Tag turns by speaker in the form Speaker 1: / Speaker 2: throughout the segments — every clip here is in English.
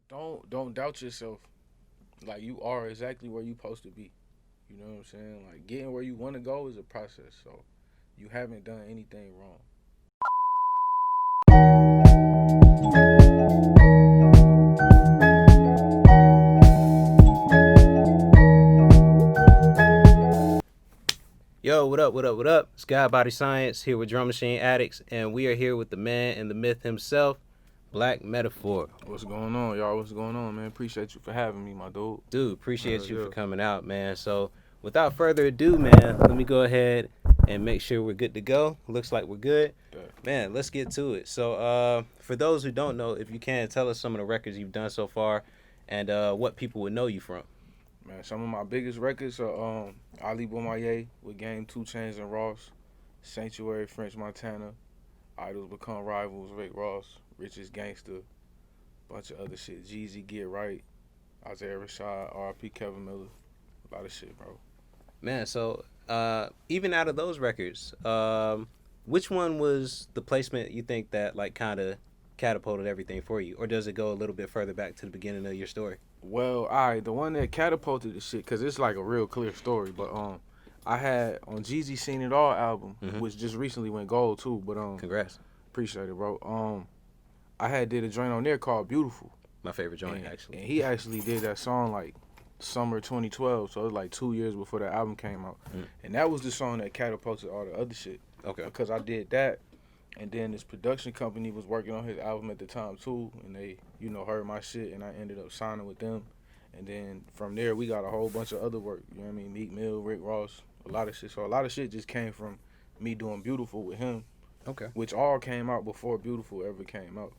Speaker 1: don't doubt yourself. Like you are exactly where you supposed to be. You know what I'm saying? Like getting where you want to go is a process. So you haven't done anything wrong.
Speaker 2: Yo, what up, what up, what up? It's God Body Science here with Drum Machine Addicts, and we are here with the man and the myth himself, Black Metaphor.
Speaker 1: What's going on, y'all? What's going on, man? Appreciate you for having me, my dude.
Speaker 2: Dude, appreciate you
Speaker 1: Yeah.
Speaker 2: for coming out, man. So, without further ado, man, let me go ahead and make sure we're good to go. Looks like we're good.
Speaker 1: Yeah.
Speaker 2: Man, let's get to it. So, for those who don't know, if you can, tell us some of the records you've done so far and what people would know you from.
Speaker 1: Man, some of my biggest records are Ali Bomaye with Game 2 Chains and Ross, Sanctuary French Montana, Idols Become Rivals, Rick Ross, Richest Gangster, bunch of other shit. Jeezy Get Right, Isaiah Rashad, R.P. Kevin Miller, a lot of shit, bro.
Speaker 2: Man, so even out of those records, which one was the placement you think that like kind of catapulted everything for you, or does it go a little bit further back to the beginning of your story?
Speaker 1: Well, alright, the one that catapulted the shit, cause it's like a real clear story. But I had on Jeezy Seen It All album, which just recently went gold too. But
Speaker 2: Congrats,
Speaker 1: appreciate it, bro. I had did a joint on there called Beautiful.
Speaker 2: my favorite joint
Speaker 1: And
Speaker 2: actually.
Speaker 1: he actually did that song like summer 2012, so it was like 2 years before that album came out. And that was the song that catapulted all the other shit.
Speaker 2: Okay,
Speaker 1: Because I did that, and then this production company was working on his album at the time too, and they, heard my shit, and I ended up signing with them. And then from there, we got a whole bunch of other work. You know what I mean? Meek Mill, Rick Ross, a lot of shit. So a lot of shit just came from me doing Beautiful with him,
Speaker 2: okay,
Speaker 1: which all came out before Beautiful ever came out.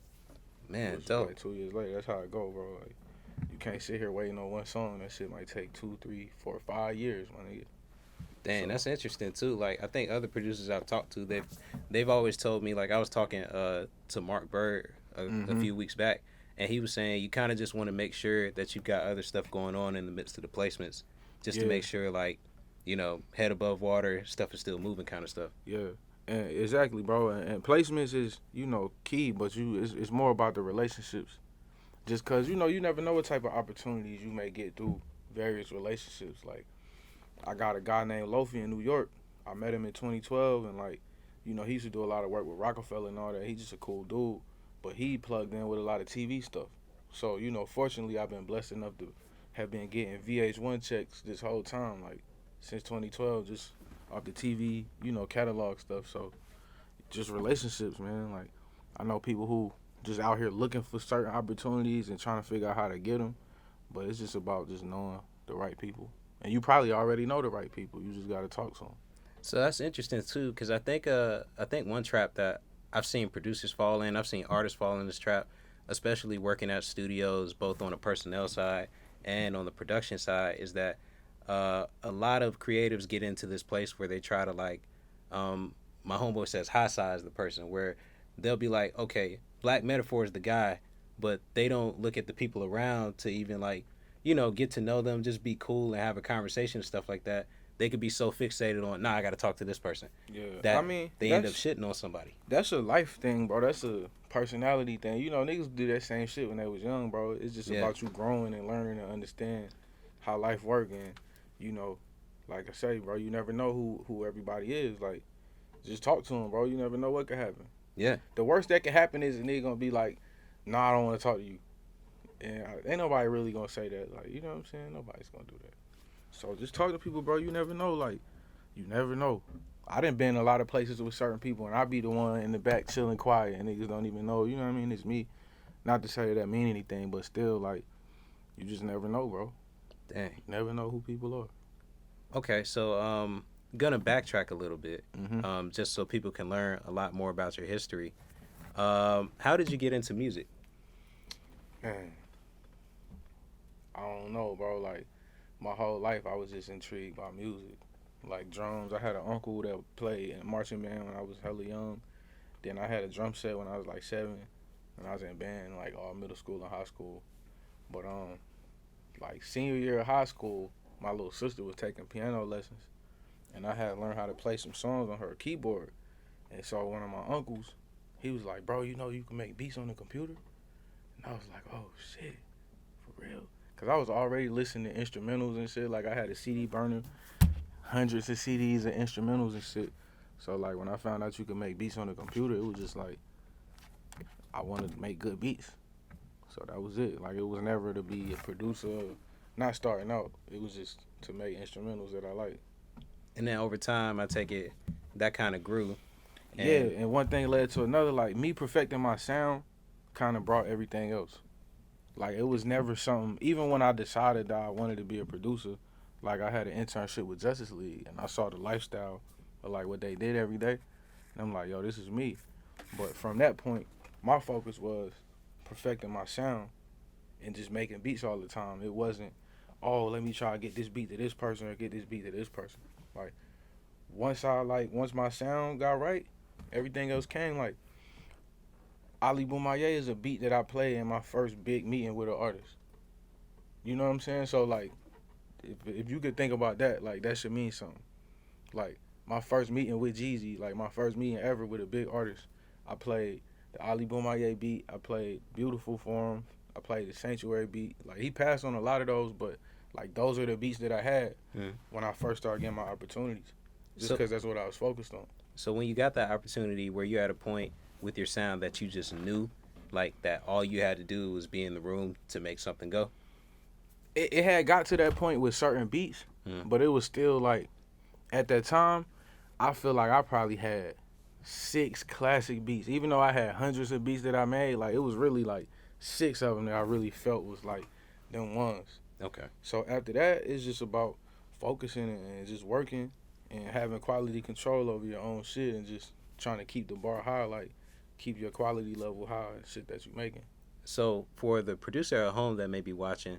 Speaker 2: man,
Speaker 1: Which is
Speaker 2: dope.
Speaker 1: like 2 years later. That's how it go, bro. Like, you can't sit here waiting on one song. That shit might take 2, 3, 4, 5 years, my nigga.
Speaker 2: Dang,
Speaker 1: So,
Speaker 2: that's interesting too. Like I think other producers I've talked to, they've always told me. Like I was talking to Mark Bird a few weeks back, and he was saying you kind of just want to make sure that you've got other stuff going on in the midst of the placements, just to
Speaker 1: yeah,
Speaker 2: make sure like head above water, stuff is still moving, kind of stuff.
Speaker 1: yeah. And exactly, bro. And placements is, key, but it's more about the relationships. Just because, you never know what type of opportunities you may get through various relationships. Like, I got a guy named Lofi in New York. I met him in 2012, and, like, he used to do a lot of work with Rockefeller and all that. He's just a cool dude. But he plugged in with a lot of TV stuff. So, fortunately, I've been blessed enough to have been getting VH1 checks this whole time, like, since 2012, just off the TV, catalog stuff. So, just relationships, man. Like, I know people who just out here looking for certain opportunities and trying to figure out how to get them. But it's just about just knowing the right people. And you probably already know the right people. You just got to talk to them.
Speaker 2: So that's interesting too, because I think one trap that I've seen producers fall in, I've seen artists fall in this trap, especially working at studios, both on the personnel side and on the production side, is that a lot of creatives get into this place where they try to like, my homeboy says, high size the person, where they'll be like, okay, Black Metaphor is the guy, but they don't look at the people around to even like, get to know them, just be cool and have a conversation and stuff like that. They could be so fixated on, nah, I got to talk to this person,
Speaker 1: Yeah. I
Speaker 2: that
Speaker 1: mean,
Speaker 2: they end up shitting on somebody.
Speaker 1: that's a life thing, bro. That's a personality thing. Niggas do that same shit when they was young, bro. It's just
Speaker 2: Yeah.
Speaker 1: about you growing and learning and understand how life work. And, like I say, bro, you never know who everybody is. Like, just talk to them, bro. You never know what could happen.
Speaker 2: Yeah.
Speaker 1: The worst that could happen is a nigga gonna be like, nah, I don't want to talk to you. And ain't nobody really gonna say that. Like, you know what I'm saying? Nobody's gonna do that. So just talk to people, bro. You never know. Like, you never know. I done been a lot of places with certain people, and I be the one in the back chilling quiet, and niggas don't even know. You know what I mean? It's me. Not to say that mean anything, but still, like, you just never know, bro.
Speaker 2: Dang.
Speaker 1: You never know who people are.
Speaker 2: Okay, so gonna backtrack a little bit,
Speaker 1: Mm-hmm.
Speaker 2: just so people can learn a lot more about your history. How did you get into music?
Speaker 1: Man, I don't know, bro. Like, my whole life, I was just intrigued by music. Like drums. I had an uncle that played in marching band when I was hella young. Then I had a drum set when I was like 7, and I was in band like all middle school and high school. But like senior year of high school, my little sister was taking piano lessons, and I had learned how to play some songs on her keyboard. And so one of my uncles, he was like, "Bro, you know you can make beats on the computer?" And I was like, "Oh shit." real? Cause I was already listening to instrumentals and shit. Like I had a CD burner, hundreds of CDs and instrumentals and shit. So like when I found out you could make beats on the computer, it was just like I wanted to make good beats. So that was it. Like it was never to be a producer, not starting out. It was just to make instrumentals that I like.
Speaker 2: And then over time, I take it that kind of grew.
Speaker 1: Yeah,
Speaker 2: And
Speaker 1: and one thing led to another. Like me perfecting my sound, kind of brought everything else. Like it was never something. Even when I decided that I wanted to be a producer, like I had an internship with Justice League, and I saw the lifestyle of like what they did every day, and I'm like, yo, this is me. But from that point, my focus was perfecting my sound and just making beats all the time. It wasn't, oh, let me try to get this beat to this person or get this beat to this person. Like once my sound got right, everything else came. Like Ali Boumaier is a beat that I played in my first big meeting with an artist. You know what I'm saying? So like, if you could think about that, like that should mean something. Like my first meeting with Jeezy, like my first meeting ever with a big artist, I played the Ali Boumaier beat. I played Beautiful for him. I played the Sanctuary beat. Like he passed on a lot of those, but like those are the beats that I had when I first started getting my opportunities. Just
Speaker 2: so,
Speaker 1: because that's what I was focused on.
Speaker 2: so when you got that opportunity, were you at a point with your sound that you just knew, like that all you had to do was be in the room to make something go?
Speaker 1: It had got to that point with certain beats, but it was still like, at that time, I feel like I probably had 6 classic beats. Even though I had hundreds of beats that I made, like it was really like 6 of them that I really felt was like them ones.
Speaker 2: Okay.
Speaker 1: So after that, it's just about focusing and just working and having quality control over your own shit and just trying to keep the bar high, like keep your quality level high and shit that you're making.
Speaker 2: So for the producer at home that may be watching,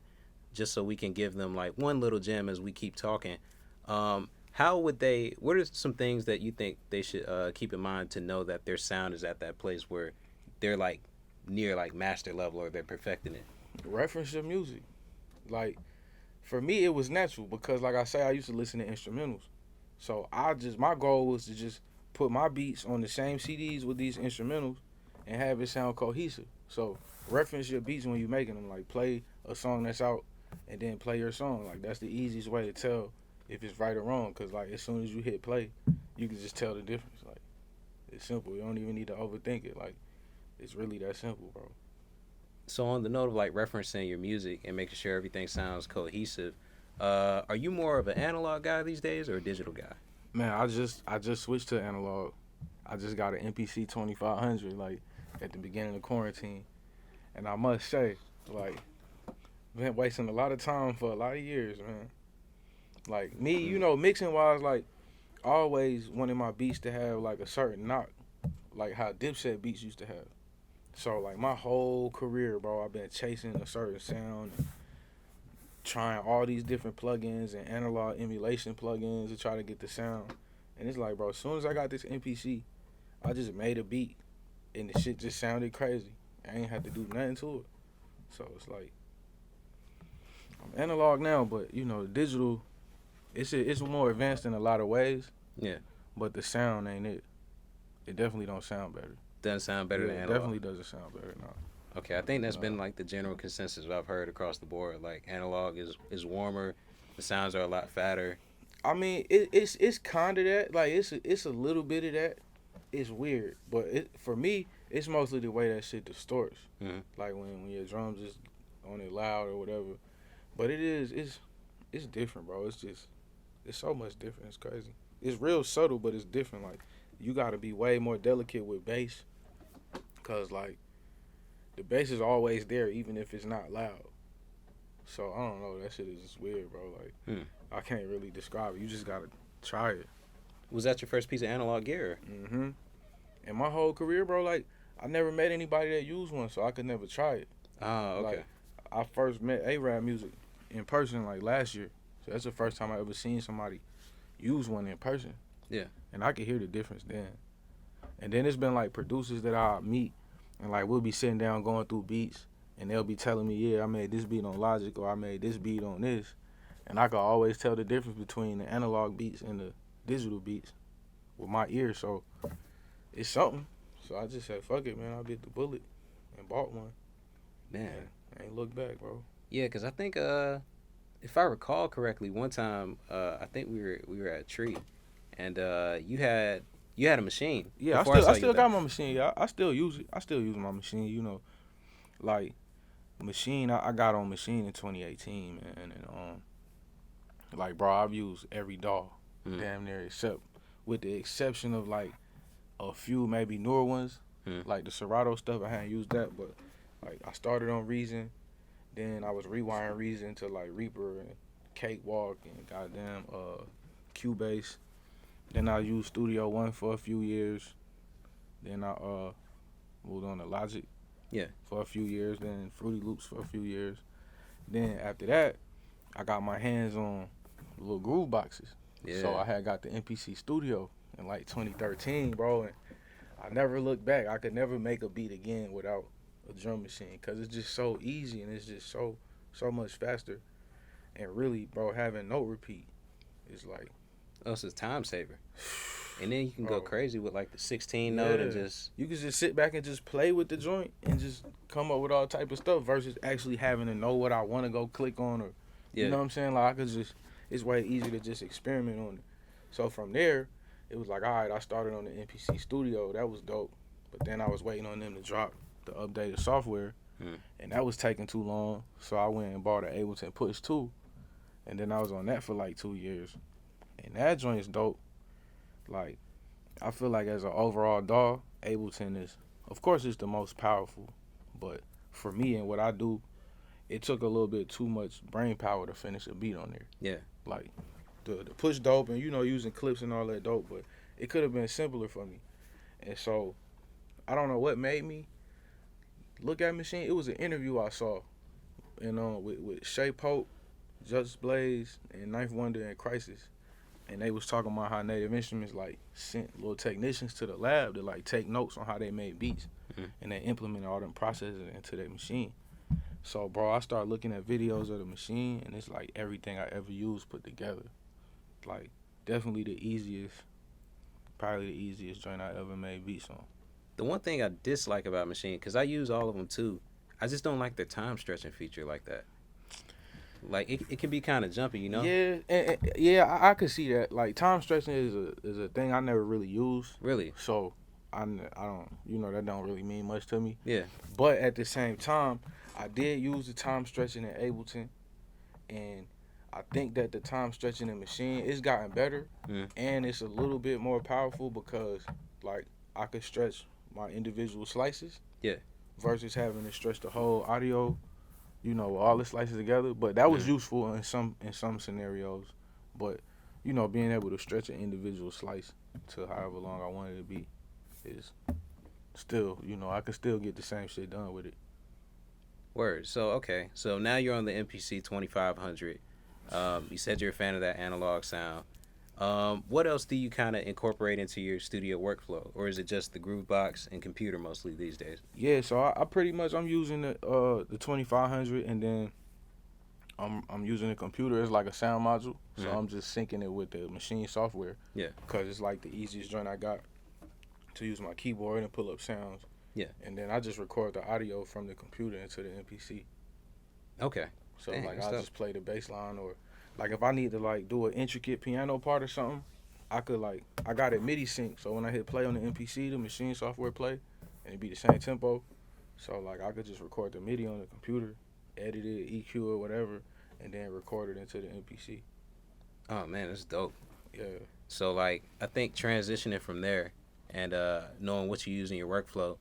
Speaker 2: just so we can give them like one little gem as we keep talking, how would they? What are some things that you think they should keep in mind to know that their sound is at that place where they're like near like master level or they're perfecting it?
Speaker 1: Reference your music. Like for me, it was natural because, like I say, I used to listen to instrumentals. So my goal was to just put my beats on the same CDs with these instrumentals and have it sound cohesive. So reference your beats when you're making them. Like play a song that's out and then play your song. Like that's the easiest way to tell if it's right or wrong. Cause like as soon as you hit play, you can just tell the difference. Like it's simple. You don't even need to overthink it. Like it's really that simple, bro.
Speaker 2: So on the note of like referencing your music and making sure everything sounds cohesive, are you more of an analog guy these days or a digital guy?
Speaker 1: Man, I just switched to analog. I just got an MPC 2500 like at the beginning of quarantine, and I must say, like, been wasting a lot of time for a lot of years, man. Like me, mixing wise, like, I always wanted my beats to have like a certain knock, like how Dipset beats used to have. So like my whole career, bro, I've been chasing a certain sound, trying all these different plugins and analog emulation plugins to try to get the sound. And it's like, bro, as soon as I got this MPC, I just made a beat, and the shit just sounded crazy. I ain't had to do nothing to it. So it's like I'm analog now, but digital, it's more advanced in a lot of ways.
Speaker 2: Yeah.
Speaker 1: But the sound ain't it. It definitely don't sound better.
Speaker 2: Doesn't sound better than
Speaker 1: It
Speaker 2: analog.
Speaker 1: definitely doesn't sound better now.
Speaker 2: Okay, I think that's been like the general consensus I've heard across the board. Like analog is warmer, the sounds are a lot fatter.
Speaker 1: I mean, it's kind of that. Like it's a little bit of that. It's weird, but for me, it's mostly the way that shit distorts.
Speaker 2: Mm-hmm.
Speaker 1: Like when your drums is on it loud or whatever. But it's different, bro. It's so much different. It's crazy. It's real subtle, but it's different. Like you got to be way more delicate with bass, cause like the bass is always there, even if it's not loud. So I don't know. That shit is just weird, bro. Like I can't really describe it. You just gotta try it.
Speaker 2: Was that your first piece of analog gear?
Speaker 1: Mm-hmm. And my whole career, bro, like I never met anybody that used one, so I could never try it.
Speaker 2: Oh, okay.
Speaker 1: Like, I first met A-Rap Music in person like last year. So that's the first time I ever seen somebody use one in person.
Speaker 2: Yeah.
Speaker 1: And I could hear the difference then. And then it's been like producers that I meet and like we'll be sitting down going through beats and they'll be telling me, yeah, I made this beat on Logic or I made this beat on this. And I could always tell the difference between the analog beats and the digital beats with my ear. So it's something. So I just said, fuck it, man. I bit the bullet and bought one.
Speaker 2: Man.
Speaker 1: I ain't look back, bro.
Speaker 2: Yeah, because I think if I recall correctly, one time I think we were at a tree, and you had a machine
Speaker 1: Yeah,
Speaker 2: before I
Speaker 1: I
Speaker 2: saw you
Speaker 1: still
Speaker 2: with that.
Speaker 1: got my machine. Yeah, I still use it. I still use my machine. You know, like machine. I got on machine in 2018, man. And like bro, I've used every DAW,
Speaker 2: Mm,
Speaker 1: damn near except with the exception of like a few maybe newer ones,
Speaker 2: mm,
Speaker 1: like the Serato stuff. I hadn't used that, but like I started on Reason, then I was rewiring Reason to like Reaper and Cakewalk and goddamn Cubase. Then I used Studio One for a few years. Then I moved on to Logic
Speaker 2: yeah,
Speaker 1: for a few years. Then Fruity Loops for a few years. Then after that, I got my hands on little groove boxes. So
Speaker 2: yeah.
Speaker 1: I had got the MPC Studio in like 2013, bro, and I never looked back. I could never make a beat again without a drum machine because it's just so easy and it's just so much faster. And really, bro, having note repeat is like,
Speaker 2: Oh, it's a time saver. And then you can go
Speaker 1: bro,
Speaker 2: crazy with like the 16 note and
Speaker 1: yeah.
Speaker 2: just
Speaker 1: You can just sit back and just play with the joint and just come up with all type of stuff versus actually having to know what I want to go click on or, you
Speaker 2: yeah.
Speaker 1: know what I'm saying? Like I could just, it's way easier to just experiment on it. So from there, it was like, all right, I started on the NPC Studio. That was dope. But then I was waiting on them to drop the updated software,
Speaker 2: Mm.
Speaker 1: and that was taking too long. So I went and bought an Ableton Push 2, and then I was on that for like 2 years. And that joint is dope. Like, I feel like as an overall DAW, Ableton is, of course, it's the most powerful. But for me and what I do, it took a little bit too much brain power to finish a beat on there.
Speaker 2: Yeah.
Speaker 1: Like, the push dope and, you know, using clips and all that dope, but it could have been simpler for me. And so, I don't know what made me look at machine. It was an interview I saw, and with Shay Pope, Just Blaze, and Ninth Wonder and Crisis. And they was talking about how Native Instruments like sent little technicians to the lab to like take notes on how they made beats,
Speaker 2: Mhm.
Speaker 1: and they implemented all them processes into their machine. So, bro, I started looking at videos of the machine, and it's like everything I ever used put together. Like, definitely the easiest, probably the easiest joint I ever made beats on.
Speaker 2: The one thing I dislike about Machine, because I use all of them too, I just don't like the time stretching feature like that. Like it can be kind of jumpy, you know?
Speaker 1: Yeah, yeah, I could see that. Like, time stretching is a thing I never really used.
Speaker 2: Really?
Speaker 1: So, I don't, you know, that don't really mean much to me.
Speaker 2: Yeah.
Speaker 1: But at the same time, I did use the time stretching in Ableton, and I think that the time stretching in Machine it's gotten better,
Speaker 2: Mm.
Speaker 1: and it's a little bit more powerful because like I could stretch my individual slices.
Speaker 2: Yeah.
Speaker 1: Versus having to stretch the whole audio, you know, all the slices together. But that was
Speaker 2: Mm.
Speaker 1: useful in some scenarios. But you know, being able to stretch an individual slice to however long I wanted it to be is still, you know, I could still get the same shit done with it.
Speaker 2: Word. So okay. So now you're on the MPC 2500. You said you're a fan of that analog sound. What else do you kind of incorporate into your studio workflow, or is it just the groove box and computer mostly these days?
Speaker 1: Yeah, so I pretty much I'm using the 2500, and then I'm using the computer as like a sound module. So
Speaker 2: Mhm.
Speaker 1: I'm just syncing it with the machine software.
Speaker 2: Yeah.
Speaker 1: Cause it's like the easiest joint I got to use my keyboard and pull up sounds.
Speaker 2: Yeah.
Speaker 1: And then I just record the audio from the computer into the MPC.
Speaker 2: Okay.
Speaker 1: So
Speaker 2: Dang,
Speaker 1: like
Speaker 2: that's
Speaker 1: I'll
Speaker 2: dope.
Speaker 1: just play the bass line, or like if I need to like do an intricate piano part or something, I could like I got it MIDI sync. So when I hit play on the MPC, the machine software play, and it be the same tempo. So like I could just record the MIDI on the computer, edit it, EQ or whatever, and then record it into the MPC.
Speaker 2: Oh man, that's dope.
Speaker 1: Yeah.
Speaker 2: So like I think transitioning from there and knowing what you use in your workflow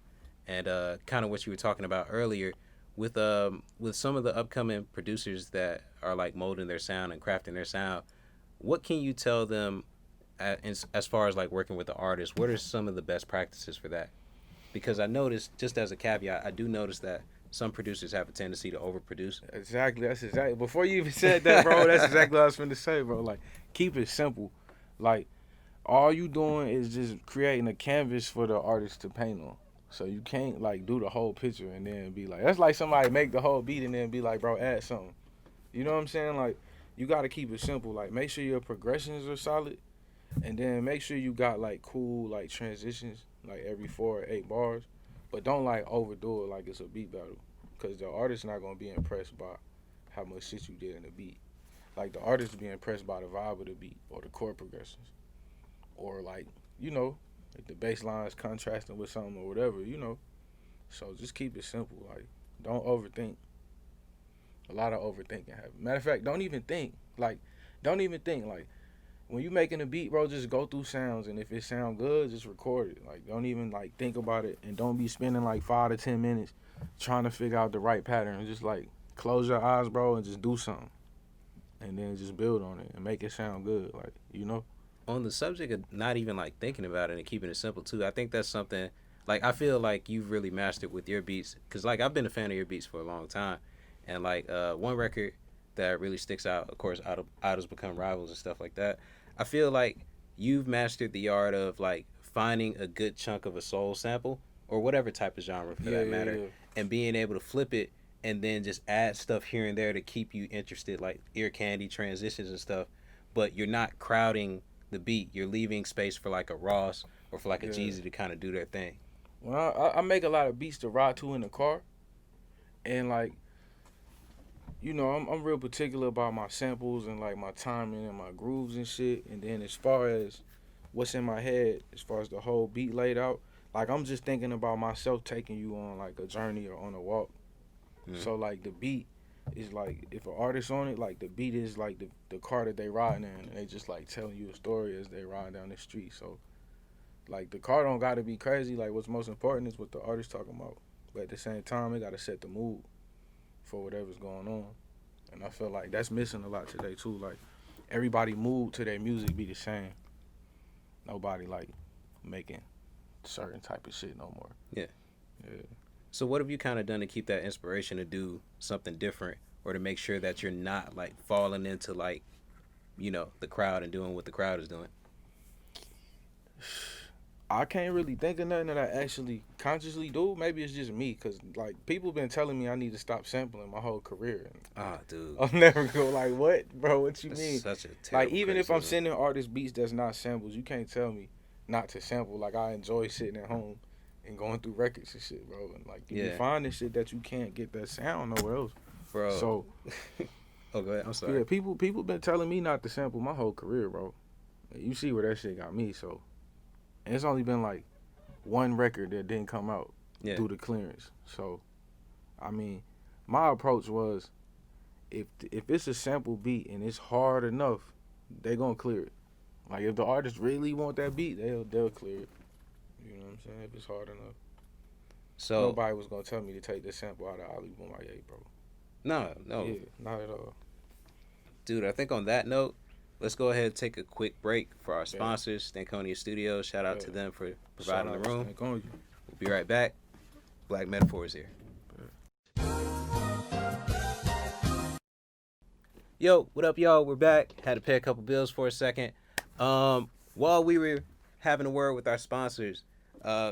Speaker 2: and kind of what you were talking about earlier with some of the upcoming producers that are like molding their sound and crafting their sound, what can you tell them as far as like working with the artist? What are some of the best practices for that? Because I noticed, just as a caveat, I do notice that some producers have a tendency to overproduce.
Speaker 1: Exactly. That's exactly. Before you even said that, bro, that's exactly what I was finna say, bro. Like, keep it simple. Like, all you doing is just creating a canvas for the artist to paint on. So you can't like do the whole picture and then be like, that's like somebody make the whole beat and then be like, bro, add something. You know what I'm saying? Like, you gotta keep it simple. Like, make sure your progressions are solid, and then make sure you got like cool like transitions like every 4 or 8 bars, but don't like overdo it like it's a beat battle, cause the artist's not gonna be impressed by how much shit you did in the beat. Like the artist be impressed by the vibe of the beat or the chord progressions, or like like the bass lines contrasting with something or whatever. So just keep it simple. Like don't overthink. A lot of overthinking happens. Matter of fact, don't even think. Like don't even think. Like when you making a beat, bro, just go through sounds, and if it sound good, just record it. Like don't even like think about it, and don't be spending like 5 to 10 minutes trying to figure out the right pattern. Just like close your eyes, bro, and just do something, and then just build on it and make it sound good. Like.
Speaker 2: On the subject of not even like thinking about it and keeping it simple too, I think that's something like I feel like you've really mastered with your beats, because like I've been a fan of your beats for a long time, and like one record that really sticks out, of course, Idols Become Rivals and stuff like that. I feel like you've mastered the art of like finding a good chunk of a soul sample or whatever type of genre for that matter,
Speaker 1: Yeah.
Speaker 2: and being able to flip it and then just add stuff here and there to keep you interested, like ear candy transitions and stuff. But you're not crowding the beat. You're leaving space for like a Ross or for like a
Speaker 1: Yeah.
Speaker 2: Jeezy to kind of do their thing.
Speaker 1: Well, I make a lot of beats to ride to in the car, and like I'm real particular about my samples and like my timing and my grooves and shit. And then as far as what's in my head, as far as the whole beat laid out, like I'm just thinking about myself taking you on like a journey or on a walk. So like the beat is like if an artist on it, like the beat is like the car that they riding in, and they just like telling you a story as they ride down the street. So like the car don't gotta be crazy. Like what's most important is what the artist talking about. But at the same time, it gotta set the mood for whatever's going on. And I feel like that's missing a lot today too. Like everybody mood to their music be the same. Nobody like making certain type of shit no more.
Speaker 2: Yeah.
Speaker 1: Yeah.
Speaker 2: So what have you kind of done to keep that inspiration to do something different, or to make sure that you're not like falling into like, the crowd and doing what the crowd is doing?
Speaker 1: I can't really think of nothing that I actually consciously do. Maybe it's just me, cause like people been telling me I need to stop sampling my whole career.
Speaker 2: Ah, dude.
Speaker 1: I'm never go like, what, bro? What you
Speaker 2: That's
Speaker 1: mean?
Speaker 2: such a terrible
Speaker 1: Like even if I'm
Speaker 2: criticism.
Speaker 1: sending artists beats that's not samples, you can't tell me not to sample. Like I enjoy sitting at home and going through records and shit, bro. And like you be finding shit that you can't get that sound nowhere else.
Speaker 2: Bro.
Speaker 1: So
Speaker 2: Oh, go ahead. I'm sorry.
Speaker 1: yeah, people been telling me not to sample my whole career, bro. You see where that shit got me. So and it's only been like one record that didn't come out through the clearance. So I mean, my approach was if it's a sample beat and it's hard enough, they gonna clear it. Like if the artist really want that beat, they'll clear it. You know what I'm saying? If it's hard enough.
Speaker 2: So
Speaker 1: nobody was gonna tell me to take this sample out of Ali Boumaier, bro.
Speaker 2: No.
Speaker 1: Yeah, not at all.
Speaker 2: Dude, I think on that note, let's go ahead and take a quick break for our sponsors, Stankonia Studios. Shout out to them for providing the room. We'll be right back. Black Metaphors here. Yo, what up, y'all? We're back. Had to pay a couple bills for a second. While we were having a word with our sponsors,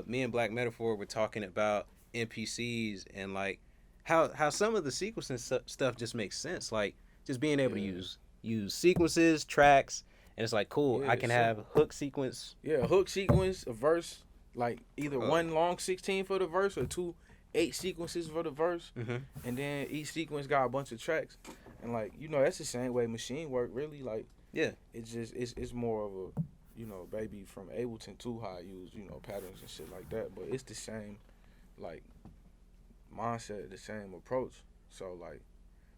Speaker 2: me and Black Metaphor were talking about NPCs and like how some of the sequencing stuff just makes sense. Like just being able to use sequences, tracks, and it's like cool. I can have hook sequence.
Speaker 1: Yeah, hook sequence, a verse, like either one long 16 for the verse or 2 8 sequences for the verse, and then each sequence got a bunch of tracks. And like that's the same way machine work really. Like it's just it's more of a baby from Ableton too, how I use patterns and shit like that. But it's the same like mindset, the same approach. So like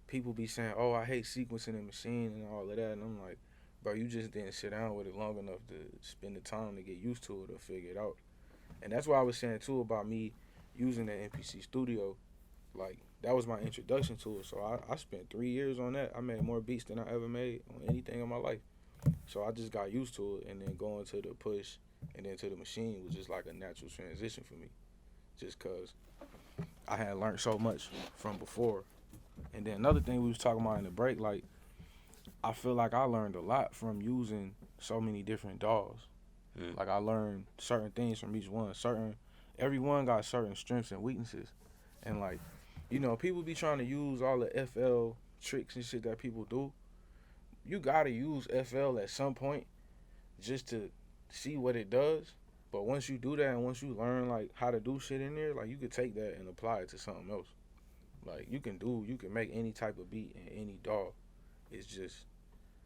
Speaker 1: people be saying, oh, I hate sequencing in machine and all of that, and I'm like, bro, you just didn't sit down with it long enough to spend the time to get used to it or figure it out. And that's why I was saying too about me using the MPC Studio. Like that was my introduction to it. So I spent 3 years on that. I made more beats than I ever made on anything in my life. So I just got used to it, and then going to the push and then to the machine was just like a natural transition for me, just cause I had learned so much from before. And then another thing we was talking about in the break, like I feel like I learned a lot from using so many different DAWs. Like I learned certain things from each one. Everyone got certain strengths and weaknesses, and like people be trying to use all the FL tricks and shit that people do. You gotta use FL at some point just to see what it does. But once you do that and once you learn like how to do shit in there, like you could take that and apply it to something else. Like you can make any type of beat in any DAW. It's just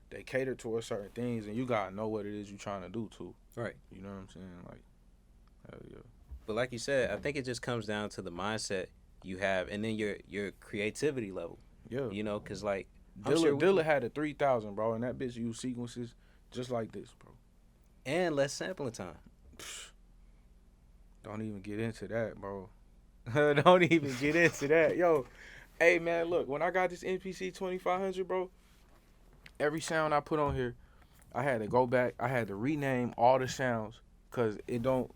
Speaker 1: they cater towards certain things, and you gotta know what it is you're trying to do too.
Speaker 2: Right.
Speaker 1: You know what I'm saying? Like, hell yeah.
Speaker 2: But like you said, I think it just comes down to the mindset you have, and then your creativity level.
Speaker 1: Yeah.
Speaker 2: You know, because like
Speaker 1: Dilla had a 3000, bro, and that bitch used sequences just like this, bro.
Speaker 2: And less sampling time.
Speaker 1: Don't even get into that, bro. Don't even get into that. Yo, hey, man, look, when I got this MPC 2500, bro, every sound I put on here, I had to go back. I had to rename all the sounds because it don't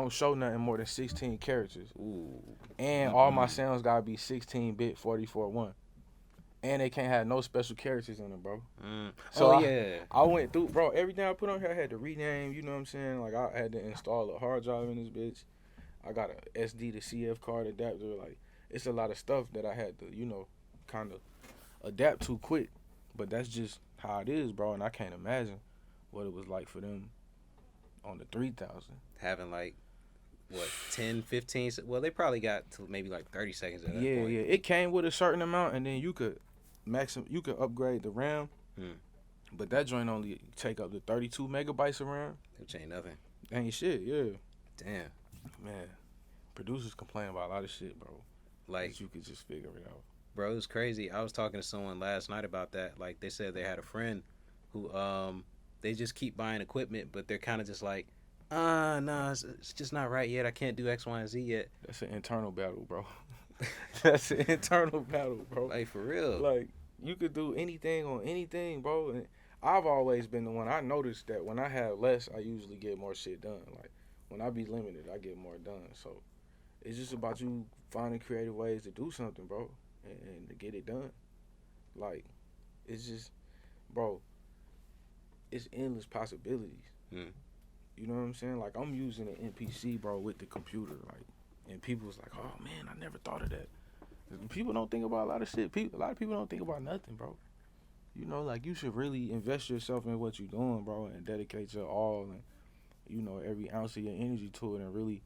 Speaker 1: show nothing more than 16 characters.
Speaker 2: Ooh.
Speaker 1: And all my sounds got to be 16-bit 44.1. And they can't have no special characters in them, bro. So I went through, bro, everything I put on here, I had to rename, you know what I'm saying? Like, I had to install a hard drive in this bitch. I got a SD to CF card adapter. Like, it's a lot of stuff that I had to, you know, kind of adapt to quick. But that's just how it is, bro. And I can't imagine what it was like for them on the 3000.
Speaker 2: Having, like, what, 10, 15? Well, they probably got to maybe, like, 30 seconds at that point.
Speaker 1: Yeah. It came with a certain amount, and then you could upgrade the RAM. But that joint only take up to 32 megabytes of RAM.
Speaker 2: Which ain't nothing.
Speaker 1: Ain't shit, yeah.
Speaker 2: Damn.
Speaker 1: Man, producers complain about a lot of shit, bro.
Speaker 2: Like,
Speaker 1: you could just figure it out.
Speaker 2: Bro, it was crazy. I was talking to someone last night about that. Like, they said they had a friend who, they just keep buying equipment, but they're kind of just like, no, it's just not right yet. I can't do X, Y, and Z yet.
Speaker 1: That's an internal battle, bro. That's an internal battle, bro.
Speaker 2: Like, for real.
Speaker 1: Like, you could do anything on anything, bro. And I've always been the one. I noticed that when I have less, I usually get more shit done. Like, when I be limited, I get more done. So, it's just about you finding creative ways to do something, bro, and to get it done. Like, it's just, bro, it's endless possibilities. You know what I'm saying? Like, I'm using an MPC, bro, with the computer. Like, and people was like, oh, man, I never thought of that. People don't think about a lot of shit. A lot of people don't think about nothing, bro. You know, like, you should really invest yourself in what you're doing, bro, and dedicate your all and, you know, every ounce of your energy to it and really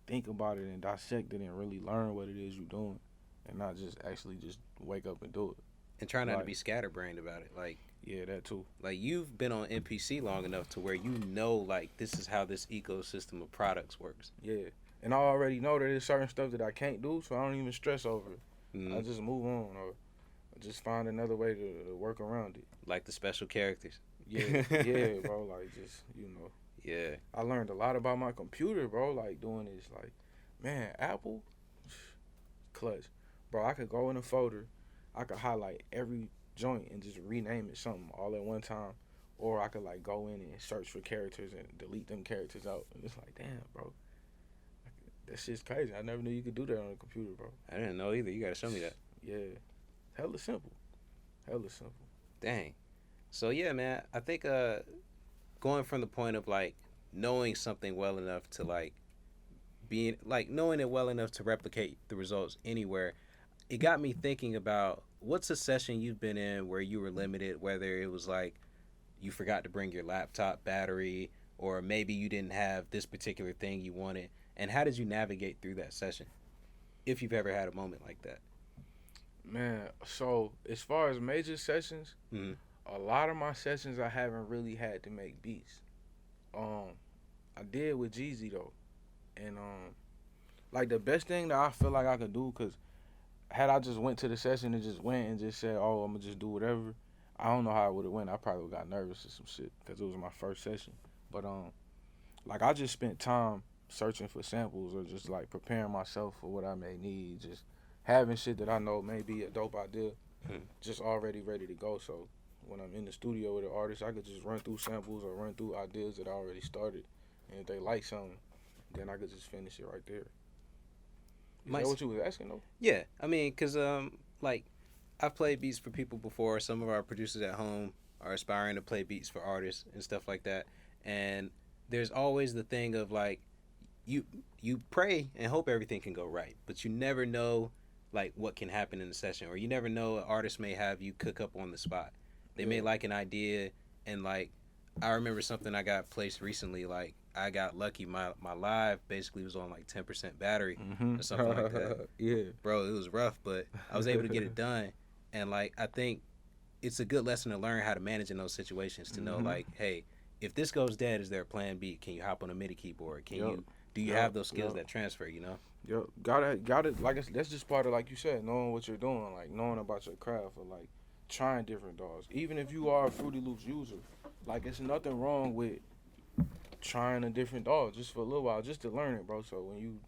Speaker 1: think about it and dissect it and really learn what it is you're doing and not just actually just wake up and do it.
Speaker 2: And try not to be scatterbrained about it. Like,
Speaker 1: yeah, that too.
Speaker 2: Like, you've been on MPC long enough to where you know, like, this is how this ecosystem of products works.
Speaker 1: Yeah. And I already know that there's certain stuff that I can't do, so I don't even stress over it. I just move on or just find another way to work around it.
Speaker 2: Like the special characters.
Speaker 1: Yeah, bro. Like, just, you know.
Speaker 2: Yeah.
Speaker 1: I learned a lot about my computer, bro, like, doing this. Like, man, Apple, clutch. Bro, I could go in a folder. I could highlight every joint and just rename it something all at one time. Or I could, like, go in and search for characters and delete them characters out. And it's like, damn, bro. That shit's crazy. I never knew you could do that on a computer, bro.
Speaker 2: I didn't know either. You got to show me that.
Speaker 1: Yeah. Hella simple.
Speaker 2: Dang. So, yeah, man, I think going from the point of, like, knowing something well enough to, like, being, like, knowing it well enough to replicate the results anywhere, it got me thinking about what's a session you've been in where you were limited, whether it was, like, you forgot to bring your laptop battery or maybe you didn't have this particular thing you wanted, and how did you navigate through that session, if you've ever had a moment like that?
Speaker 1: Man, so as far as major sessions, a lot of my sessions I haven't really had to make beats. I did with Jeezy though, and like the best thing that I feel like I could do, cause had I just went to the session and just went and just said, oh, I'm gonna just do whatever, I don't know how it would have went. I probably got nervous or some shit, cause it was my first session. But like I just spent time searching for samples or just like preparing myself for what I may need, just having shit that I know may be a dope idea, just already ready to go. So when I'm in the studio with an artist, I could just run through samples or run through ideas that I already started. And if they like something, then I could just finish it right there. Is that what you was asking, though?
Speaker 2: Yeah. I mean, because, like, I've played beats for people before. Some of our producers at home are aspiring to play beats for artists and stuff like that. And there's always the thing of, like, you pray and hope everything can go right, but you never know, like, what can happen in the session. Or you never know, an artist may have you cook up on the spot. They may like an idea, and, like, I remember something I got placed recently, like, I got lucky. My live basically was on like 10% battery
Speaker 1: Mm-hmm.
Speaker 2: or something like that.
Speaker 1: Yeah.
Speaker 2: Bro, it was rough, but I was able to get it done. And like I think it's a good lesson to learn how to manage in those situations. To know
Speaker 1: Mm-hmm.
Speaker 2: like, hey, if this goes dead, is there a plan B? Can you hop on a MIDI keyboard? Can
Speaker 1: Yep.
Speaker 2: you do you
Speaker 1: Yep.
Speaker 2: have those skills
Speaker 1: Yep.
Speaker 2: that transfer? You know?
Speaker 1: Yep. Got it. Like that's just part of, like you said, knowing what you're doing, like knowing about your craft, or like trying different dogs. Even if you are a Fruity Loops user, like it's nothing wrong with trying a different dog just for a little while, just to learn it, bro. So when you,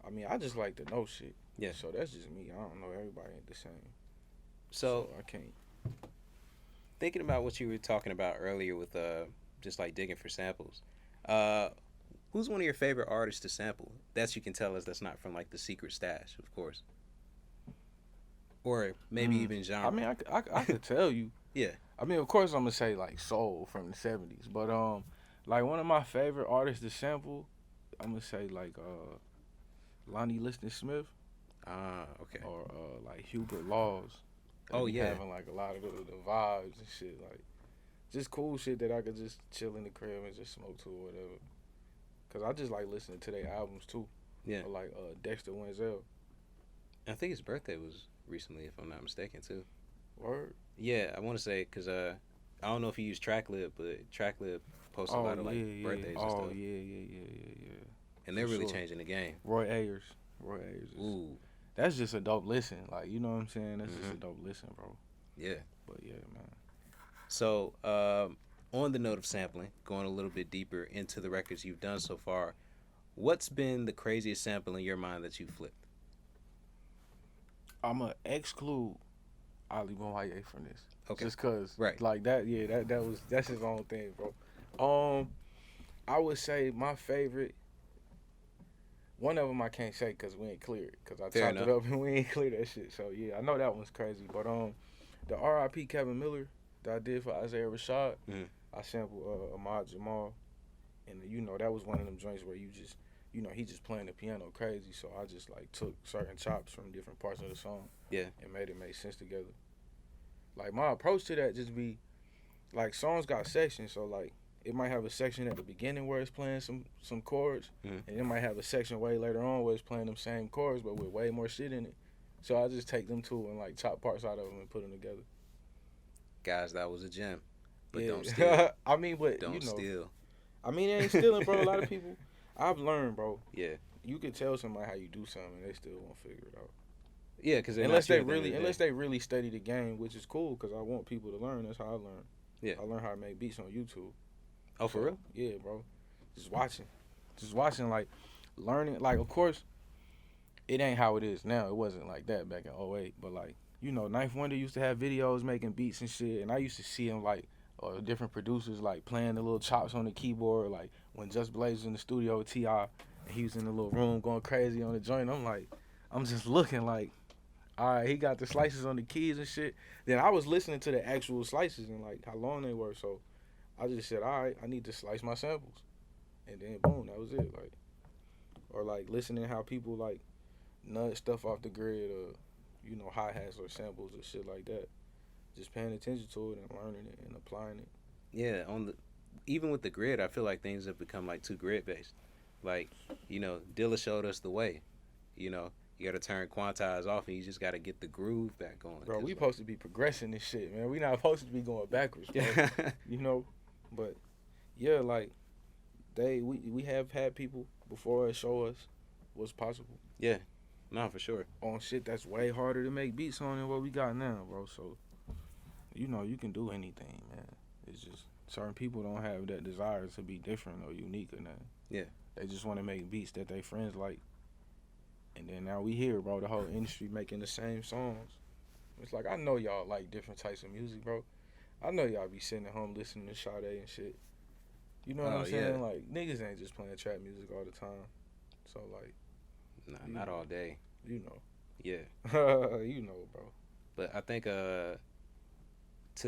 Speaker 1: I mean, I just like to know shit.
Speaker 2: Yeah.
Speaker 1: So that's just me. I don't know. Everybody ain't the same.
Speaker 2: So
Speaker 1: I can't.
Speaker 2: thinking about what you were talking about earlier with just like digging for samples, uh, who's one of your favorite artists to sample? That you can tell us that's not from like the secret stash, of course, or maybe even
Speaker 1: I
Speaker 2: genre.
Speaker 1: mean, I could tell you.
Speaker 2: Yeah.
Speaker 1: I mean, of course, I'm gonna say like soul from the '70s, but like one of my favorite artists to sample, I'm gonna say like Lonnie Liston Smith,
Speaker 2: Ah, okay.
Speaker 1: or like Hubert Laws.
Speaker 2: Oh,
Speaker 1: Be
Speaker 2: yeah.
Speaker 1: having like a lot of the vibes and shit, like just cool shit that I could just chill in the crib and just smoke to or whatever. Cause I just like listening to their albums too.
Speaker 2: Yeah.
Speaker 1: Or like Dexter Wenzel.
Speaker 2: I think his birthday was recently, if I'm not mistaken, too.
Speaker 1: Word.
Speaker 2: Yeah, I want to say because I don't know if you use TrackLib, but TrackLib posts a
Speaker 1: Oh
Speaker 2: lot of like
Speaker 1: yeah,
Speaker 2: birthdays
Speaker 1: yeah.
Speaker 2: and
Speaker 1: Oh
Speaker 2: stuff,
Speaker 1: yeah.
Speaker 2: and they're
Speaker 1: For
Speaker 2: really
Speaker 1: sure.
Speaker 2: changing the game.
Speaker 1: Roy Ayers. Roy Ayers.
Speaker 2: Ooh,
Speaker 1: That's just a dope listen. Like, you know what I'm saying? That's just a
Speaker 2: Mhm.
Speaker 1: dope listen, bro.
Speaker 2: yeah.
Speaker 1: But yeah, man.
Speaker 2: So, on the note of sampling, going a little bit deeper into the records you've done so far, what's been the craziest sample in your mind that you flipped?
Speaker 1: I'ma exclude Ali Bomaye from this.
Speaker 2: Okay.
Speaker 1: Just cause
Speaker 2: Right.
Speaker 1: like that, yeah, that's his own thing, bro. I would say my favorite, one of them I can't say because we ain't cleared, because I
Speaker 2: Fair
Speaker 1: chopped it
Speaker 2: enough.
Speaker 1: up and we ain't cleared that shit. So yeah, I know that one's crazy. But the R.I.P. Kevin Miller that I did for Isaiah Rashad,
Speaker 2: Mhm.
Speaker 1: I sampled Ahmad Jamal, and you know that was one of them joints where you just, you know, he just playing the piano crazy. So I just like took certain chops from different parts of the song,
Speaker 2: Yeah.
Speaker 1: and made it make sense together. Like my approach to that just be like songs got sections, so like it might have a section at the beginning where it's playing some chords,
Speaker 2: Mhm.
Speaker 1: and it might have a section way later on where it's playing them same chords but with way more shit in it. So I just take them two and like chop parts out of them and put them together.
Speaker 2: Guys, that was a gem. But
Speaker 1: Yeah,
Speaker 2: don't steal.
Speaker 1: I mean, but
Speaker 2: Don't
Speaker 1: you know,
Speaker 2: steal.
Speaker 1: I mean, it ain't stealing, bro. A lot of people, I've learned, bro.
Speaker 2: Yeah.
Speaker 1: You can tell somebody how you do something, and they still won't figure it out.
Speaker 2: Yeah, because
Speaker 1: Unless they really study the game, which is cool, because I want people to learn. That's how I learn.
Speaker 2: Yeah.
Speaker 1: I learn how to make beats on YouTube.
Speaker 2: Oh, for
Speaker 1: So,
Speaker 2: real?
Speaker 1: Yeah, bro. Just watching, like learning. Like, of course, it ain't how it is now. It wasn't like that back in '08. But like, you know, Ninth Wonder used to have videos making beats and shit, and I used to see him like different producers like playing the little chops on the keyboard. Like when Just Blaze was in the studio with Ti, and he was in the little room going crazy on the joint. I'm just looking like, all right, he got the slices on the keys and shit. Then I was listening to the actual slices and like how long they were. So I just said, all right, I need to slice my samples, and then boom, that was it. Like, or like listening how people like nut stuff off the grid, or you know, hi hats or samples or shit like that. Just paying attention to it and learning it and applying it.
Speaker 2: Yeah, even with the grid, I feel like things have become like too grid based. Like, Dilla showed us the way. You got to turn quantize off, and you just got to get the groove back going.
Speaker 1: Bro, we supposed to be progressing this shit, man. We not supposed to be going backwards, bro. You know, but yeah, like we have had people before us show us what's possible.
Speaker 2: Yeah, no, for sure.
Speaker 1: On shit that's way harder to make beats on than what we got now, bro. So, you know, you can do anything, man. It's just certain people don't have that desire to be different or unique or nothing.
Speaker 2: Yeah.
Speaker 1: They just want to make beats that they friends like. And then now we here, bro, the whole industry making the same songs. It's like, I know y'all like different types of music, bro. I know y'all be sitting at home listening to Sade and shit. You know what I'm saying?
Speaker 2: Yeah.
Speaker 1: Like, niggas ain't just playing trap music all the time. So, like,
Speaker 2: Nah, not all day.
Speaker 1: you know.
Speaker 2: Yeah.
Speaker 1: You know, bro.
Speaker 2: But I think to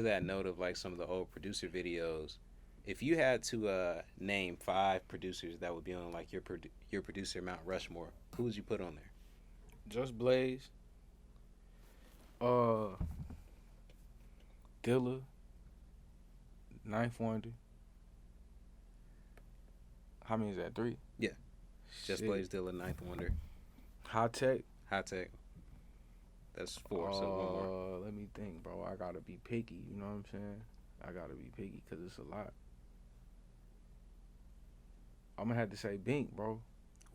Speaker 2: that note of like some of the old producer videos, if you had to name 5 producers that would be on like your producer Mount Rushmore, who would you put on there?
Speaker 1: Just Blaze. Dilla. Ninth Wonder. How many is that? 3?
Speaker 2: Yeah. Just
Speaker 1: Shit.
Speaker 2: Blaze, Dilla, Ninth Wonder.
Speaker 1: High Tech.
Speaker 2: High Tech. That's 4, so one more.
Speaker 1: Let me think, bro. I gotta be picky. You know what I'm saying? I gotta be picky because it's a lot. I'm gonna have to say Bink, bro.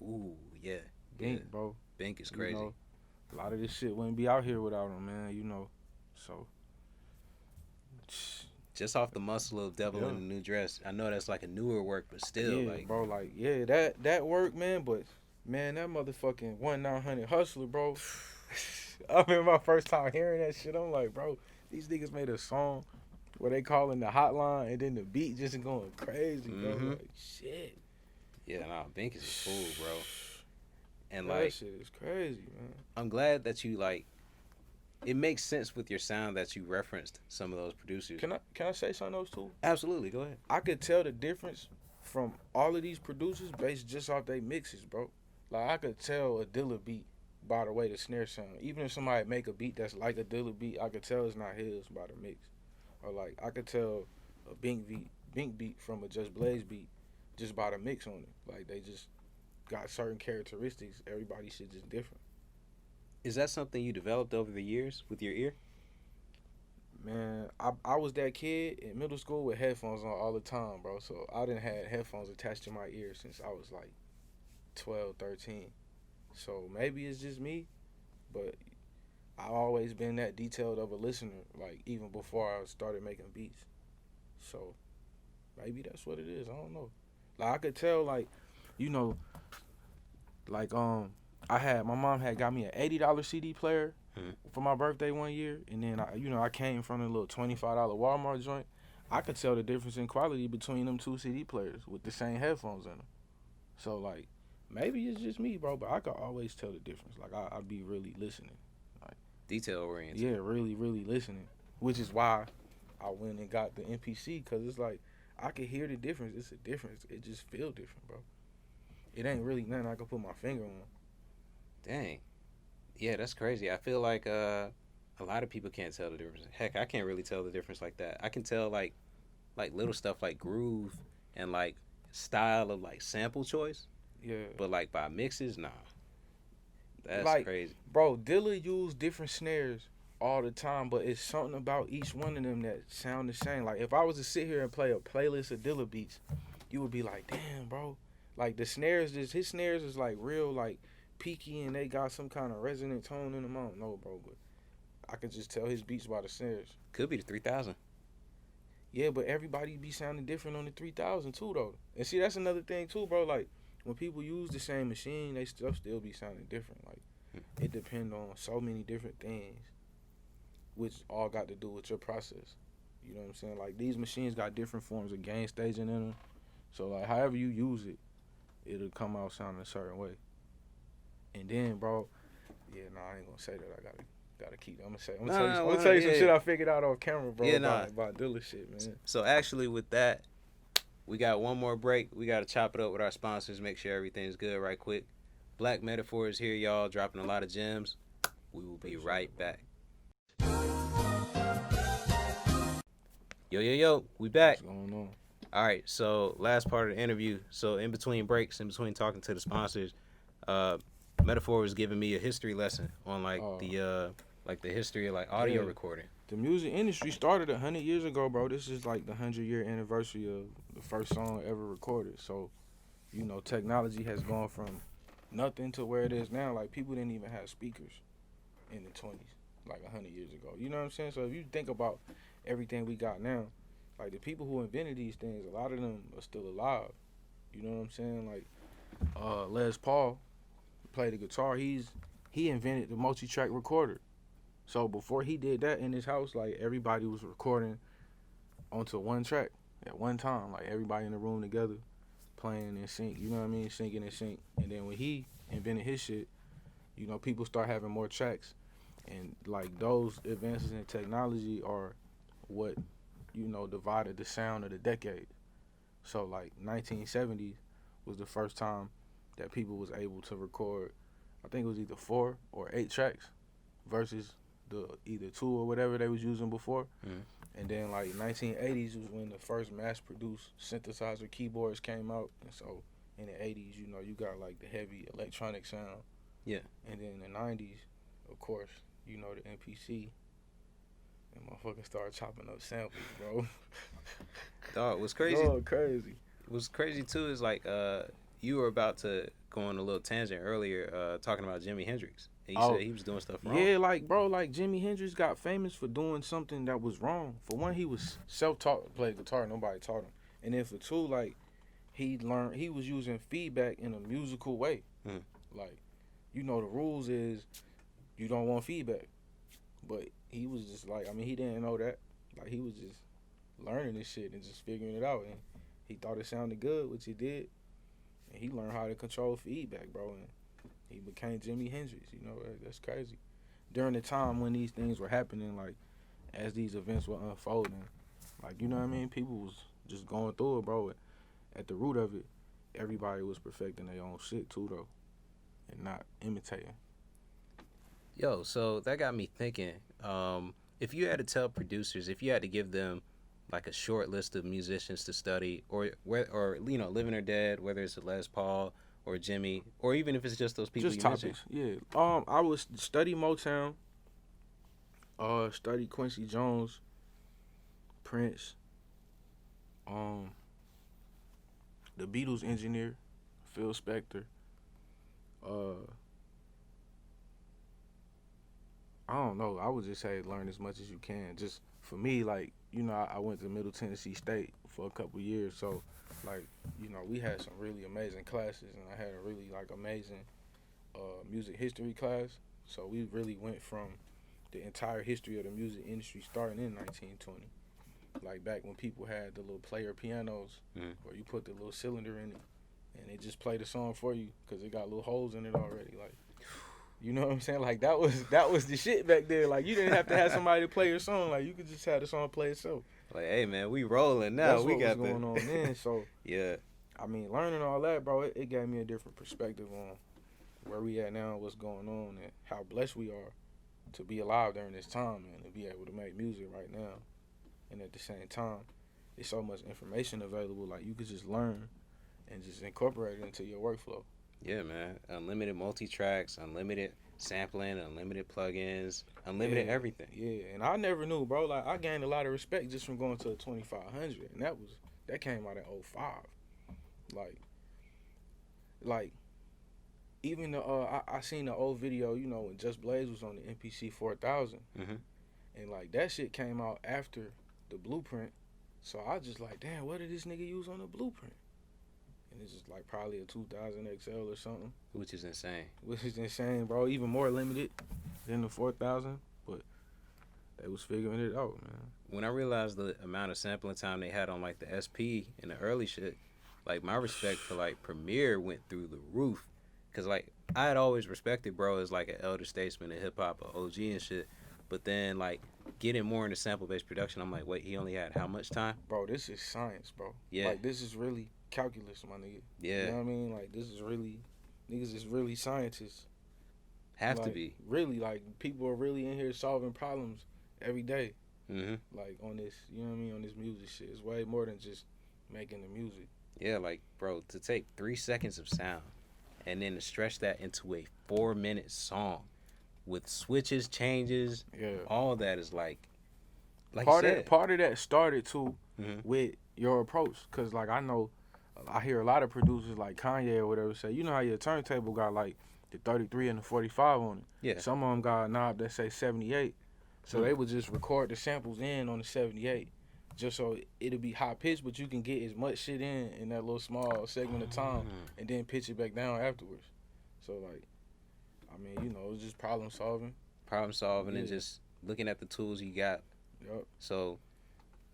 Speaker 2: Ooh, yeah.
Speaker 1: Bink,
Speaker 2: yeah.
Speaker 1: bro.
Speaker 2: Bink is crazy.
Speaker 1: You know, a lot of this shit wouldn't be out here without him, man. You know, so.
Speaker 2: Just off the muscle of Devil in a New Dress. I know that's like a newer work, but still,
Speaker 1: yeah,
Speaker 2: like,
Speaker 1: bro, like, yeah, that work, man. But man, that motherfucking 1-900 Hustler, bro. I remember my first time hearing that shit. I'm like, bro, these niggas made a song where they calling the hotline and then the beat just going crazy, bro. Like, shit.
Speaker 2: Yeah, nah, Bink is a fool, bro. And
Speaker 1: that
Speaker 2: like,
Speaker 1: shit is crazy, man.
Speaker 2: I'm glad that you like. It makes sense with your sound that you referenced some of those producers.
Speaker 1: Can I say something else too?
Speaker 2: Absolutely, go ahead.
Speaker 1: I could tell the difference from all of these producers based just off their mixes, bro. Like I could tell a Dilla beat by the way the snare sound. Even if somebody make a beat that's like a Dilla beat, I could tell it's not his by the mix. Or like I could tell a Bink beat from a Just Blaze beat just by the mix on it. Like they just got certain characteristics. Everybody shit just different.
Speaker 2: Is that something you developed over the years with your ear?
Speaker 1: Man, I was that kid in middle school with headphones on all the time, bro. So I didn't have headphones attached to my ears since I was like 12, 13. So maybe it's just me, but I've always been that detailed of a listener, like even before I started making beats. So maybe that's what it is. I don't know. Like I could tell, like, you know, like my mom had got me an $80 CD player for my birthday one year, and then I came from a little $25 Walmart joint. I could tell the difference in quality between them 2 CD players with the same headphones in them. So like, maybe it's just me, bro, but I could always tell the difference. Like I'd be really listening, like
Speaker 2: detail oriented.
Speaker 1: Yeah, really, really listening, which is why I went and got the MPC, because it's like I could hear the difference. It's a difference. It just feel different, bro. It ain't really nothing I can put my finger on.
Speaker 2: Dang. Yeah, that's crazy. I feel like a lot of people can't tell the difference. Heck, I can't really tell the difference like that. I can tell like little stuff like groove and like style of like sample choice.
Speaker 1: Yeah.
Speaker 2: But like by mixes, nah. That's
Speaker 1: like,
Speaker 2: crazy.
Speaker 1: Bro, Dilla used different snares all the time, but it's something about each one of them that sound the same. Like if I was to sit here and play a playlist of Dilla beats, you would be like, damn, bro. Like his snares is like real like peaky, and they got some kind of resonant tone in them. I don't know, bro, but I could just tell his beats by the snares.
Speaker 2: Could be the 3000.
Speaker 1: Yeah, but everybody be sounding different on the 3000 too, though. And see, that's another thing too, bro. Like when people use the same machine, they still be sounding different. Like it depends on so many different things, which all got to do with your process. You know what I'm saying? Like these machines got different forms of gain staging in them. So like however you use it, it'll come out sounding a certain way. And then, bro, I ain't gonna say that. I gotta keep. I'm gonna tell you some shit I figured out off camera, bro. About Dilla shit, man.
Speaker 2: So actually, with that, we got one more break. We gotta chop it up with our sponsors, make sure everything's good, right quick. Black Metaphor is here, y'all, dropping a lot of gems. We will be right back. Yo, we back.
Speaker 1: What's going on?
Speaker 2: All right, so last part of the interview. So in between breaks, in between talking to the sponsors, Metaphor was giving me a history lesson on the history of like audio recording.
Speaker 1: The music industry started 100 years ago, bro. This is like the 100-year anniversary of the first song ever recorded. So, technology has gone from nothing to where it is now. Like people didn't even have speakers in the 20s, like 100 years ago. You know what I'm saying? So if you think about everything we got now, like the people who invented these things, a lot of them are still alive. You know what I'm saying? Like Les Paul played the guitar. He invented the multi-track recorder. So before he did that in his house, like everybody was recording onto one track at one time. Like everybody in the room together playing in sync. You know what I mean? Syncing in sync. And then when he invented his shit, people start having more tracks. And like those advances in technology are what divided the sound of the decade. So like 1970s was the first time that people was able to record, I think it was either 4 or 8 tracks versus the either 2 or whatever they was using before. And then like 1980s was when the first mass produced synthesizer keyboards came out, and so in the 80s, you know, you got like the heavy electronic sound.
Speaker 2: Yeah.
Speaker 1: And then in the 90s, of course, you know, the MPC. And motherfuckers started chopping up samples, bro.
Speaker 2: Dog, what's crazy?
Speaker 1: Going crazy.
Speaker 2: What's crazy too is like you were about to go on a little tangent earlier, talking about Jimi Hendrix. And you said he was doing stuff wrong.
Speaker 1: Yeah, like, bro, like Jimi Hendrix got famous for doing something that was wrong. For one, he was self-taught, played guitar, nobody taught him. And then for two, like, he was using feedback in a musical way. Like, you know, the rules is you don't want feedback. But he was just like, I mean, he didn't know that. Like, he was just learning this shit and just figuring it out. And he thought it sounded good, which it did. And he learned how to control feedback, bro. And he became Jimi Hendrix, you know. That's crazy. During the time when these things were happening, like, as these events were unfolding, like, you know what I mean? People was just going through it, bro. At the root of it, everybody was perfecting their own shit, too, though. And not imitating.
Speaker 2: Yo, so that got me thinking. If you had to tell producers, if you had to give them like a short list of musicians to study, or you know, living or dead, whether it's a Les Paul or Jimmy, or even if it's just those people
Speaker 1: just
Speaker 2: you
Speaker 1: topics,
Speaker 2: mentioned.
Speaker 1: yeah. I would study Motown, study Quincy Jones, Prince, the Beatles engineer, Phil Spector. I don't know. I would just say learn as much as you can. Just for me, like, you know, I went to Middle Tennessee State for a couple years, so like, you know, we had some really amazing classes, and I had a really like amazing music history class. So we really went from the entire history of the music industry starting in 1920, like back when people had the little player pianos, where you put the little cylinder in it, and it just played a song for you because it got little holes in it already, like. You know what I'm saying? Like, that was the shit back there. Like, you didn't have to have somebody to play your song. Like, you could just have the song play itself.
Speaker 2: Like, hey, man, we rolling now.
Speaker 1: That's
Speaker 2: we
Speaker 1: what
Speaker 2: got
Speaker 1: was going on then. So,
Speaker 2: yeah.
Speaker 1: I mean, learning all that, bro, it gave me a different perspective on where we at now, what's going on, and how blessed we are to be alive during this time, and to be able to make music right now. And at the same time, there's so much information available. Like, you could just learn and just incorporate it into your workflow.
Speaker 2: Yeah, man. Unlimited multi-tracks, unlimited sampling, unlimited plugins, unlimited everything.
Speaker 1: Yeah, and I never knew, bro. Like, I gained a lot of respect just from going to the 2500, and that came out in 05. Like even the I seen the old video, you know, when Just Blaze was on the MPC 4000, and like that shit came out after the Blueprint. So I just like, damn, what did this nigga use on the Blueprint? And it's just like probably a 2000 XL or something.
Speaker 2: Which is insane.
Speaker 1: Which is insane, bro. Even more limited than the 4000. But they was figuring it out, man.
Speaker 2: When I realized the amount of sampling time they had on like the SP and the early shit, like my respect for like Premier went through the roof. Cause like I had always respected bro as like an elder statesman in hip hop, an OG and shit. But then like getting more into sample based production, I'm like, wait, he only had how much time?
Speaker 1: Bro, this is science, bro.
Speaker 2: Yeah.
Speaker 1: Like, this is really calculus, my nigga.
Speaker 2: Yeah.
Speaker 1: You know what I mean? Like, this is really, niggas is really scientists.
Speaker 2: Have
Speaker 1: like,
Speaker 2: to be.
Speaker 1: Really, like, people are really in here solving problems every day. Like, on this, you know what I mean? On this music shit. It's way more than just making the music.
Speaker 2: Yeah, like, bro, to take 3 seconds of sound and then to stretch that into a 4-minute song with switches, changes, all that is like
Speaker 1: part of that started too with your approach, cause like I hear a lot of producers like Kanye or whatever say, you know how your turntable got like the 33 and the 45 on it.
Speaker 2: Yeah.
Speaker 1: Some of them got a knob that say 78, so they would just record the samples in on the 78, just so it'll be high pitched, but you can get as much shit in that little small segment of time, and then pitch it back down afterwards. So like, I mean, you know, it's just problem solving,
Speaker 2: and just looking at the tools you got.
Speaker 1: Yep.
Speaker 2: So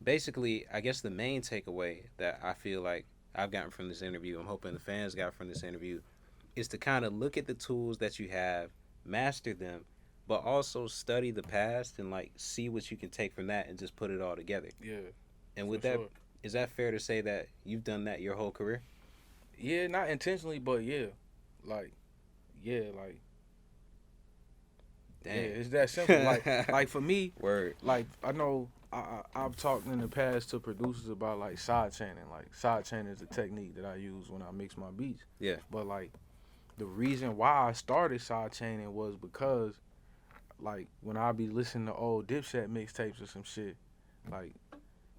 Speaker 2: basically, I guess the main takeaway that I feel like I've gotten from this interview, I'm hoping the fans got from this interview, is to kind of look at the tools that you have, master them, but also study the past and like see what you can take from that and just put it all together.
Speaker 1: Yeah.
Speaker 2: And with that, is that fair to say that you've done that your whole career?
Speaker 1: Yeah, not intentionally, but yeah. Like
Speaker 2: Damn.
Speaker 1: Yeah, it's that simple. Like for me,
Speaker 2: Word.
Speaker 1: like I know I've talked in the past to producers about like side chaining. Like side chaining is a technique that I use when I mix my beats.
Speaker 2: Yeah.
Speaker 1: But like the reason why I started side chaining was because like when I be listening to old Dipset mixtapes or some shit, like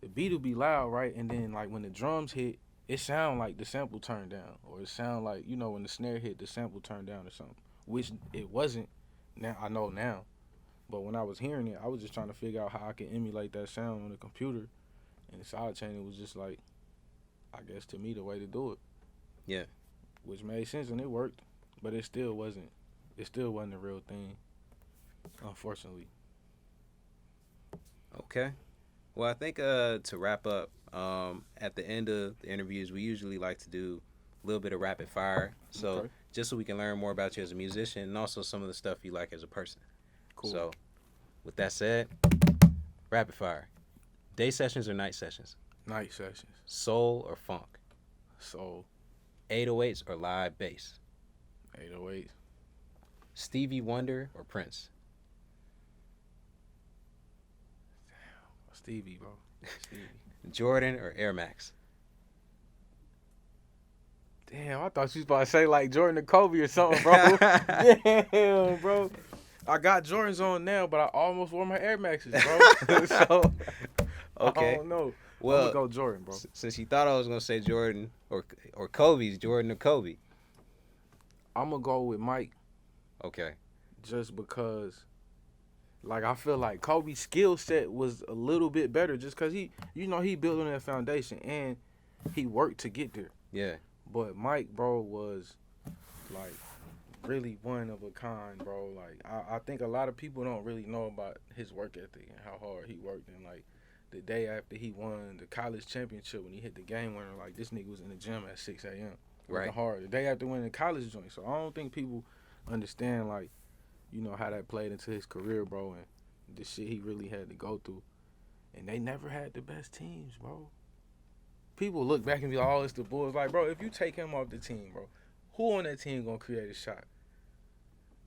Speaker 1: the beat will be loud, right? And then like when the drums hit, it sound like the sample turned down, or it sound like when the snare hit, the sample turned down or something, which it wasn't. Now I know now, but when I was hearing it, I was just trying to figure out how I could emulate that sound on the computer, and the side chaining was just like, I guess to me the way to do it.
Speaker 2: Yeah.
Speaker 1: Which made sense and it worked, but it still wasn't. It still wasn't a real thing, unfortunately.
Speaker 2: Okay. Well, I think to wrap up, at the end of the interviews, we usually like to do a little bit of rapid fire. So
Speaker 1: Okay.
Speaker 2: just so we can learn more about you as a musician and also some of the stuff you like as a person.
Speaker 1: Cool.
Speaker 2: So with that said, rapid fire. Day sessions or night sessions?
Speaker 1: Night sessions.
Speaker 2: Soul or funk?
Speaker 1: Soul.
Speaker 2: 808s or live bass?
Speaker 1: 808.
Speaker 2: Stevie Wonder or Prince?
Speaker 1: Stevie, bro. Stevie.
Speaker 2: Jordan or Air Max?
Speaker 1: Damn, I thought you was about to say like Jordan or Kobe or something, bro. Damn, bro. I got Jordans on now, but I almost wore my Air Maxes, bro. So,
Speaker 2: Okay.
Speaker 1: I don't know.
Speaker 2: Well,
Speaker 1: I'm gonna go Jordan, bro.
Speaker 2: Since you thought I was gonna say Jordan or Kobe's, Jordan or Kobe?
Speaker 1: I'm gonna go with Mike
Speaker 2: Okay.
Speaker 1: just because, like, I feel like Kobe's skill set was a little bit better just because he built on that foundation and he worked to get there.
Speaker 2: Yeah.
Speaker 1: But Mike, bro, was like really one of a kind, bro. Like I think a lot of people don't really know about his work ethic and how hard he worked. And like the day after he won the college championship, when he hit the game winner, like this nigga was in the gym at 6 a.m.
Speaker 2: Right.
Speaker 1: Hard. The day after winning the college joint. So I don't think people understand like how that played into his career, bro, and the shit he really had to go through. And they never had the best teams, bro. People look back and be like, oh, it's the Bulls. Like, bro, if you take him off the team, bro, who on that team gonna create a shot?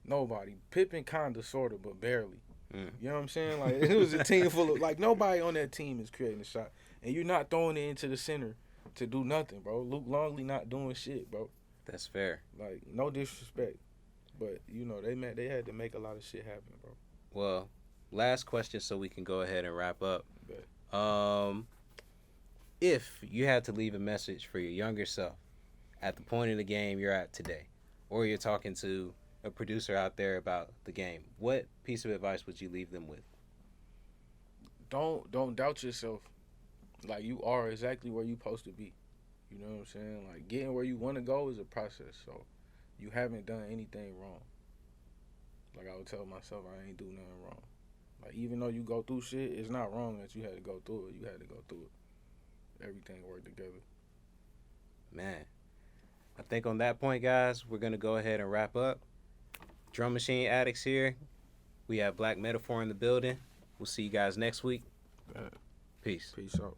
Speaker 1: Nobody. Pippen kinda, sorta, but barely.
Speaker 2: Mm.
Speaker 1: You know what I'm saying? Like, it was a team full of, like, nobody on that team is creating a shot. And you're not throwing it into the center to do nothing, bro. Luke Longley not doing shit, bro.
Speaker 2: That's fair.
Speaker 1: Like, no disrespect. But, they had to make a lot of shit happen, bro.
Speaker 2: Well, last question so we can go ahead and wrap up.
Speaker 1: Bet.
Speaker 2: If you had to leave a message for your younger self at the point in the game you're at today, or you're talking to a producer out there about the game, what piece of advice would you leave them with?
Speaker 1: Don't doubt yourself. Like, you are exactly where you're supposed to be. You know what I'm saying? Like, getting where you want to go is a process. So, you haven't done anything wrong. Like, I would tell myself I ain't do nothing wrong. Like, even though you go through shit, it's not wrong that you had to go through it. You had to go through it. Everything worked together.
Speaker 2: Man, I think on that point, guys, we're going to go ahead and wrap up. Drum Machine Addicts here. We have Black Metaphor in the building. We'll see you guys next week. Peace.
Speaker 1: Peace out.